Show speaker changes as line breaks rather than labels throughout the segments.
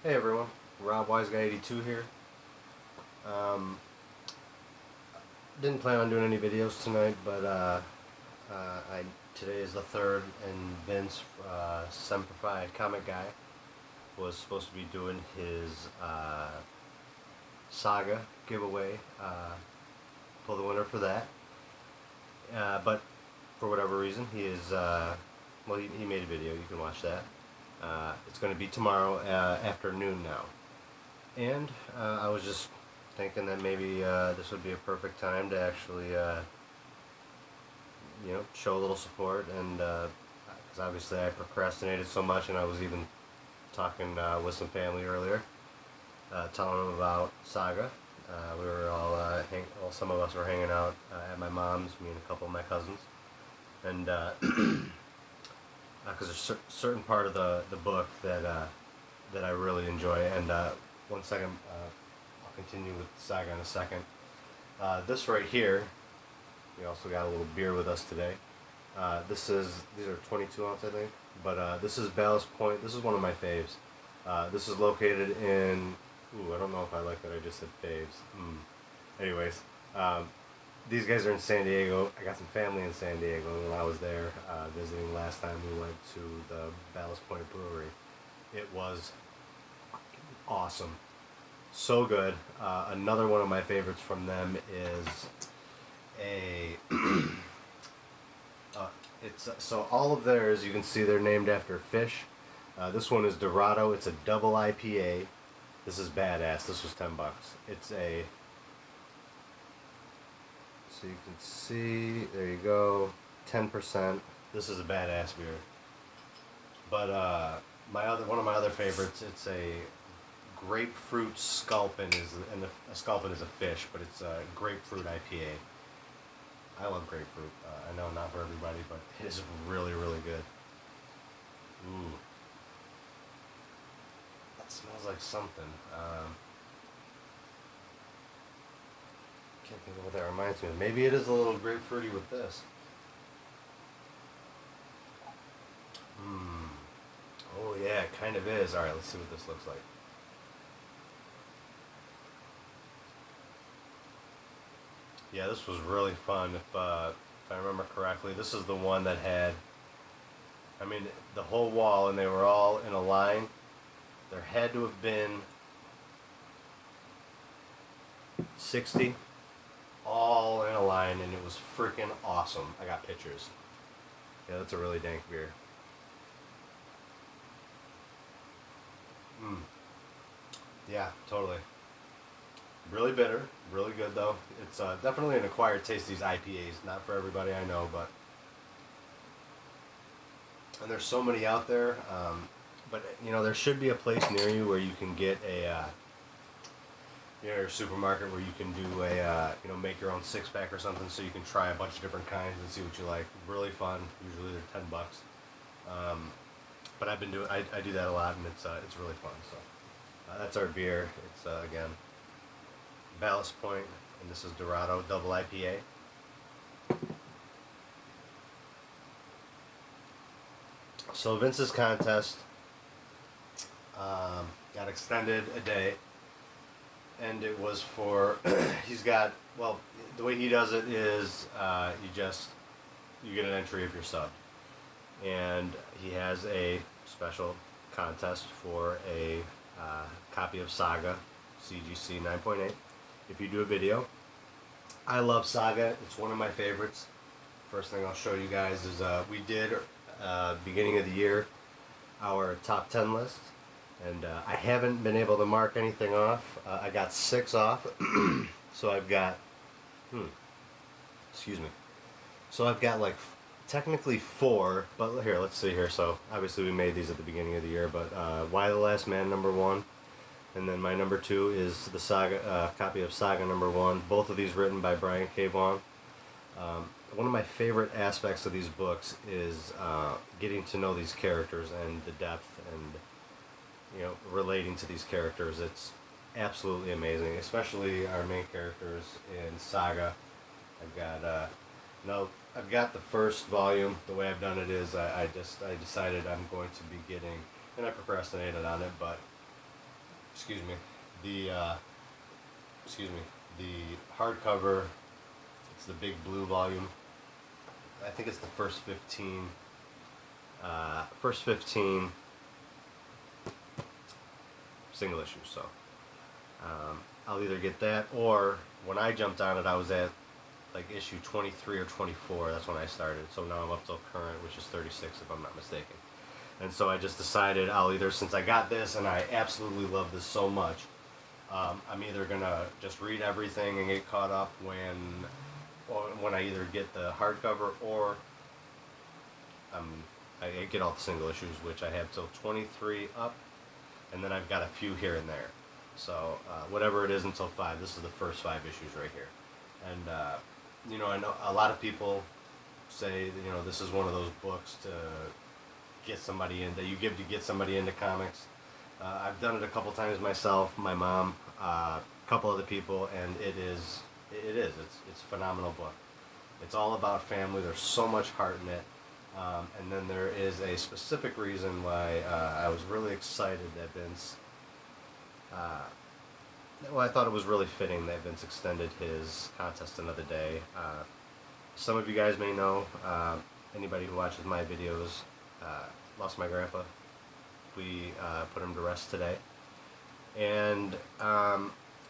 Hey everyone, Rob Wise Guy 82 here. Um, didn't plan on doing any videos tonight, but today is the third, and Vince, SemperFi Comic Guy, was supposed to be doing his Saga giveaway. Pull the winner for that, but for whatever reason, he is he made a video. You can watch that. It's going to be tomorrow afternoon now. And I was just thinking that maybe this would be a perfect time to actually, show a little support. And because obviously I procrastinated so much, and I was even talking with some family earlier, telling them about Saga. We were all, some of us were hanging out at my mom's, me and a couple of my cousins. And because there's a certain part of the book that I really enjoy. And one second, I'll continue with Saga in a second. This right here, we also got a little beer with us today. These are 22 ounce, I think. But this is Ballast Point. This is one of my faves. This is located in, I don't know if I like that I just said faves. Anyways, these guys are in San Diego. I got some family in San Diego. When I was there visiting last time, we went to the Ballast Point Brewery. It was awesome. So good. Another one of my favorites from them is so all of theirs, you can see they're named after fish. This one is Dorado. It's a double IPA. This is badass. This was $10. It's a, so you can see, there you go, 10%. This is a badass beer. But one of my other favorites, it's a grapefruit sculpin, and a sculpin is a fish, but it's a grapefruit IPA. I love grapefruit. I know not for everybody, but it is really, really good. Ooh. That smells like something. Can't think of what that reminds me of. Maybe it is a little grapefruity with this. Oh yeah, it kind of is. Alright, let's see what this looks like. Yeah, this was really fun. If I remember correctly, this is the one that had, the whole wall, and they were all in a line. There had to have been 60 all in a line, and it was freaking awesome. I got pictures. Yeah, that's a really dank beer. Yeah, totally. Really bitter, really good though. It's definitely an acquired taste, these IPAs. Not for everybody, I know, but... And there's so many out there, but there should be a place near you where you can get a, your supermarket where you can do a, make your own six-pack or something, so you can try a bunch of different kinds and see what you like. Really fun. Usually they're $10. But I do that a lot, and it's really fun. So that's our beer. It's again, Ballast Point, and this is Dorado double IPA. So Vince's contest got extended a day, and it was for he's got, well, the way he does it is you get an entry if you're subbed, and he has a special contest for a copy of Saga CGC 9.8 if you do a video. I love Saga. It's one of my favorites. First thing I'll show you guys is we did beginning of the year our top 10 list, and I haven't been able to mark anything off. I got 6 off. So I've got excuse me, so I've got like technically 4, but here, let's see here. So obviously we made these at the beginning of the year, but Why the Last Man #1, and then my number 2 is the Saga copy of Saga #1. Both of these written by Brian K. Vaughan. One of my favorite aspects of these books is getting to know these characters and the depth, and relating to these characters. It's absolutely amazing, especially our main characters in Saga. I've got the first volume. The way I've done it is I decided I'm going to be getting, and I procrastinated on it, but excuse me, the excuse me, the hardcover. It's the big blue volume. I think it's the first 15. First 15 single issues. So I'll either get that, or when I jumped on it, I was at like issue 23 or 24. That's when I started. So now I'm up till current, which is 36 if I'm not mistaken. And so I just decided I'll either, since I got this and I absolutely love this so much, I'm either gonna just read everything and get caught up when I either get the hardcover, or I get all the single issues, which I have till 23 up, and then I've got a few here and there. So whatever it is until 5, this is the first 5 issues right here. And you know, I know a lot of people say, you know, this is one of those books to get somebody in, that you give to get somebody into comics. I've done it a couple times myself, my mom, a couple other people, and it's a phenomenal book. It's all about family. There's so much heart in it. And then there is a specific reason why I was really excited that Vince, well, I thought it was really fitting that Vince extended his contest another day. Some of you guys may know, anybody who watches my videos, lost my grandpa. We put him to rest today. And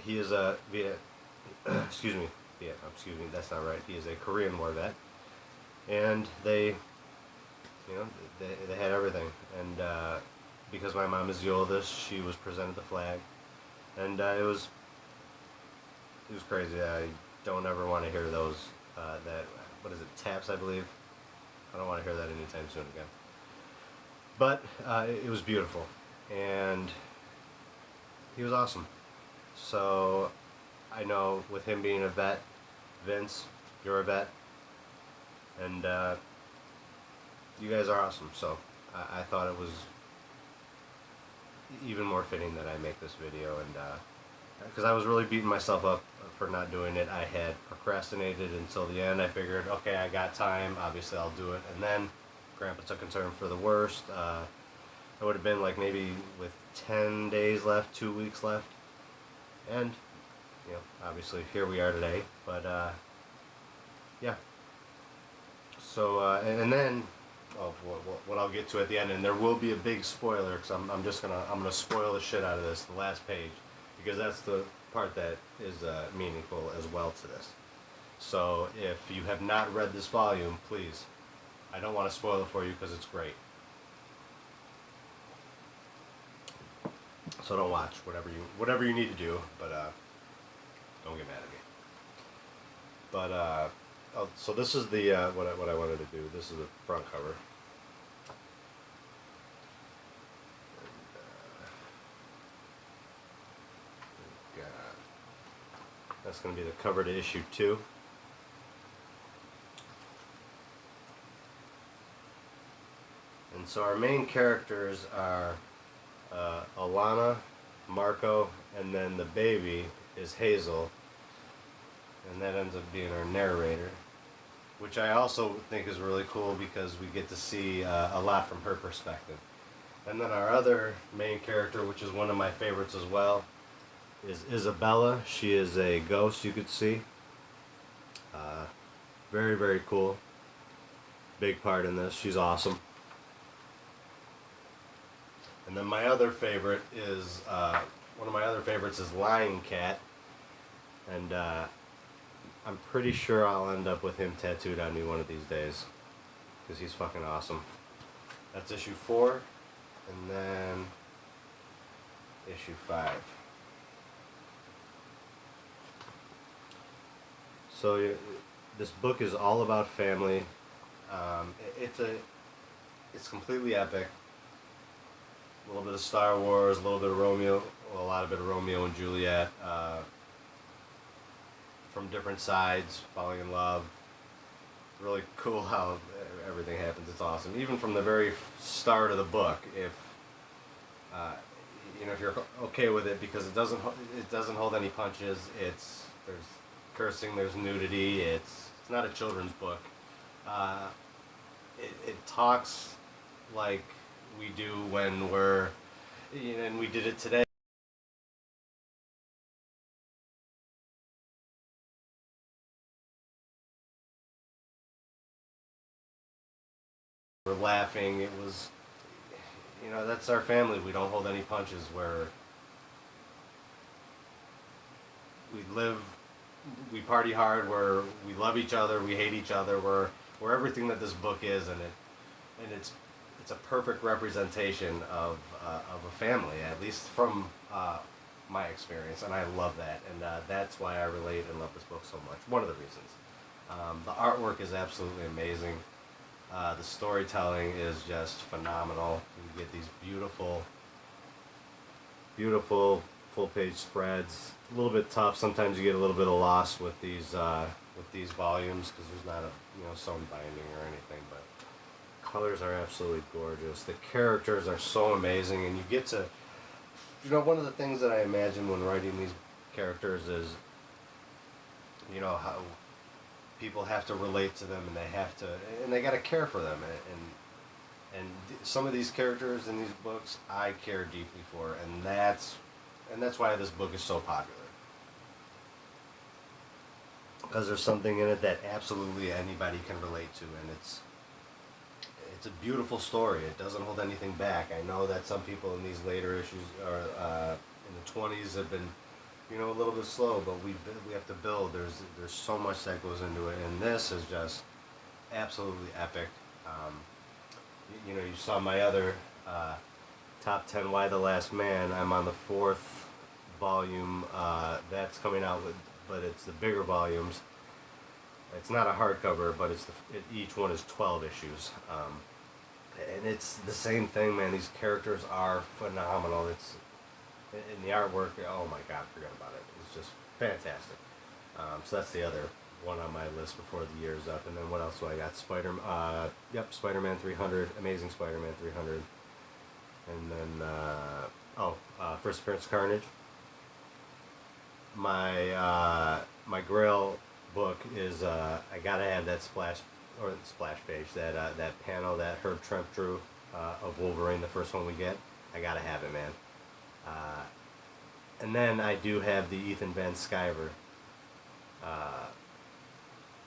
he is a excuse me, that's not right. He is a Korean War vet. And they, you know, they had everything. And because my mom is the oldest, she was presented the flag. And it was crazy. I don't ever want to hear those, what is it, taps, I believe. I don't want to hear that anytime soon again. But it was beautiful, and he was awesome. So I know with him being a vet, Vince, you're a vet, and you guys are awesome. So I thought it was even more fitting that I make this video, and because I was really beating myself up for not doing it. I had procrastinated until the end. I figured, okay, I got time, obviously I'll do it, and then Grandpa took a turn for the worst. It would have been like maybe with 10 days left, 2 weeks left, and you know, obviously here we are today. But yeah. So and then what I'll get to at the end, and there will be a big spoiler, because I'm gonna spoil the shit out of this, the last page, because that's the part that is meaningful as well to this. So if you have not read this volume, please, I don't want to spoil it for you because it's great. So don't watch, whatever you need to do, but don't get mad at me. But so this is the what I wanted to do. This is the front cover. And, that's going to be the cover to issue 2. And so our main characters are Alana, Marco, and then the baby is Hazel, and that ends up being our narrator, which I also think is really cool because we get to see a lot from her perspective. And then our other main character, which is one of my favorites as well, is Isabella. She is a ghost, you could see. Very, very cool. Big part in this. She's awesome. And then my other favorite is, one of my other favorites is Lion Cat. And I'm pretty sure I'll end up with him tattooed on me one of these days, because he's fucking awesome. That's issue 4. And then issue 5. So this book is all about family. It's completely epic. A little bit of Star Wars, a little bit of Romeo, well, a lot of bit of Romeo and Juliet, from different sides, falling in love. Really cool how everything happens. It's awesome. Even from the very start of the book, if you know, if you're okay with it, because it doesn't hold any punches. There's cursing, there's nudity. It's not a children's book. It talks like we do when we're, you know, and we did it today. laughing. It was, you know, that's our family. We don't hold any punches. Where we live, we party hard. Where we love each other, we hate each other. We're everything that this book is, and it's a perfect representation of a family, at least from my experience, and I love that, and that's why I relate and love this book so much. One of the reasons. The artwork is absolutely amazing. The storytelling is just phenomenal. You get these beautiful full-page spreads. A little bit tough. Sometimes you get a little bit of loss with these volumes because there's not a sewn binding or anything. But colors are absolutely gorgeous. The characters are so amazing, and you get to. One of the things that I imagine when writing these characters is, how people have to relate to them, and they got to care for them, and some of these characters in these books I care deeply for, and that's why this book is so popular. Because there's something in it that absolutely anybody can relate to, and it's a beautiful story. It doesn't hold anything back. I know that some people in these later issues or in the 20s have been, a little bit slow, but we have to build. There's so much that goes into it, and this is just absolutely epic. You saw my other top 10 Why the Last Man. I'm on the 4th volume. That's coming out but it's the bigger volumes. It's not a hardcover, but each one is 12 issues. And it's the same thing, man. These characters are phenomenal. It's in the artwork. Oh my God, forget about it. It's just fantastic. So that's the other one on my list before the year's up. And then what else do I got? Spider-Man 300, Amazing Spider-Man 300, and then First Appearance of Carnage. My Grail book is I gotta have that splash page, that panel that Herb Trimpe drew of Wolverine, the first one we get. I gotta have it, man. And then I do have the Ethan Van Sciver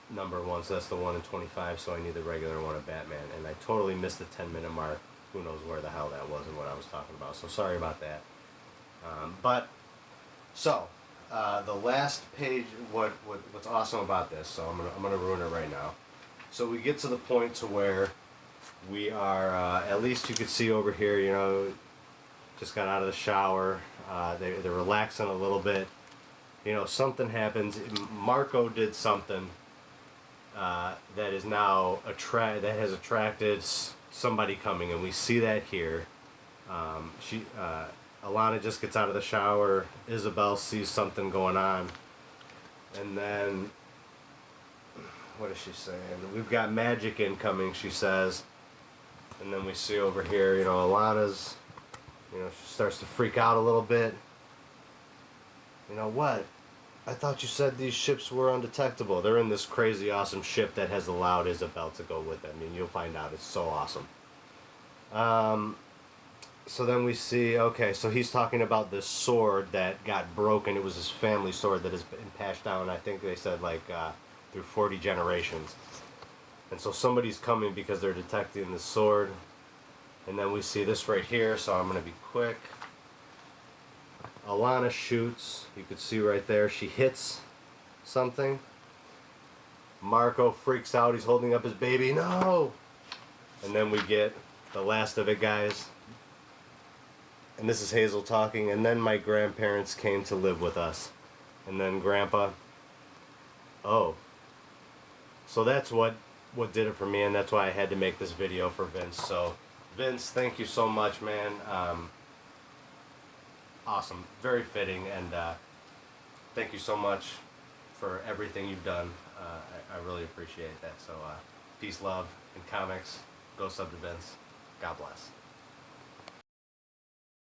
number 1, so that's the 1 in 25, so I need the regular one of Batman, and I totally missed the 10-minute mark. Who knows where the hell that was and what I was talking about, so sorry about that. The last page, what's awesome about this, so I'm gonna ruin it right now. So we get to the point to where we are, at least you could see over here, just got out of the shower, they're relaxing a little bit, something happens. Marco did something that is now that has attracted somebody coming, and we see that here. Alana just gets out of the shower. Isabel sees something going on, and then what is she saying? We've got magic incoming, she says, and then we see over here, Alana's, she starts to freak out a little bit. What? I thought you said these ships were undetectable. They're in this crazy awesome ship that has allowed Isabel to go with them. You'll find out. It's so awesome. So then we see, okay, so he's talking about this sword that got broken. It was his family sword that has been passed down, I think they said, through 40 generations. And so somebody's coming because they're detecting the sword. And then we see this right here, so I'm going to be quick. Alana shoots. You could see right there. She hits something. Marco freaks out. He's holding up his baby. No! And then we get the last of it, guys. And this is Hazel talking. And then my grandparents came to live with us. And then Grandpa. Oh. So that's what did it for me, and that's why I had to make this video for Vince. So, Vince, thank you so much, man. Awesome. Very fitting, and thank you so much for everything you've done. I really appreciate that. So, peace, love, and comics. Go sub to Vince. God bless.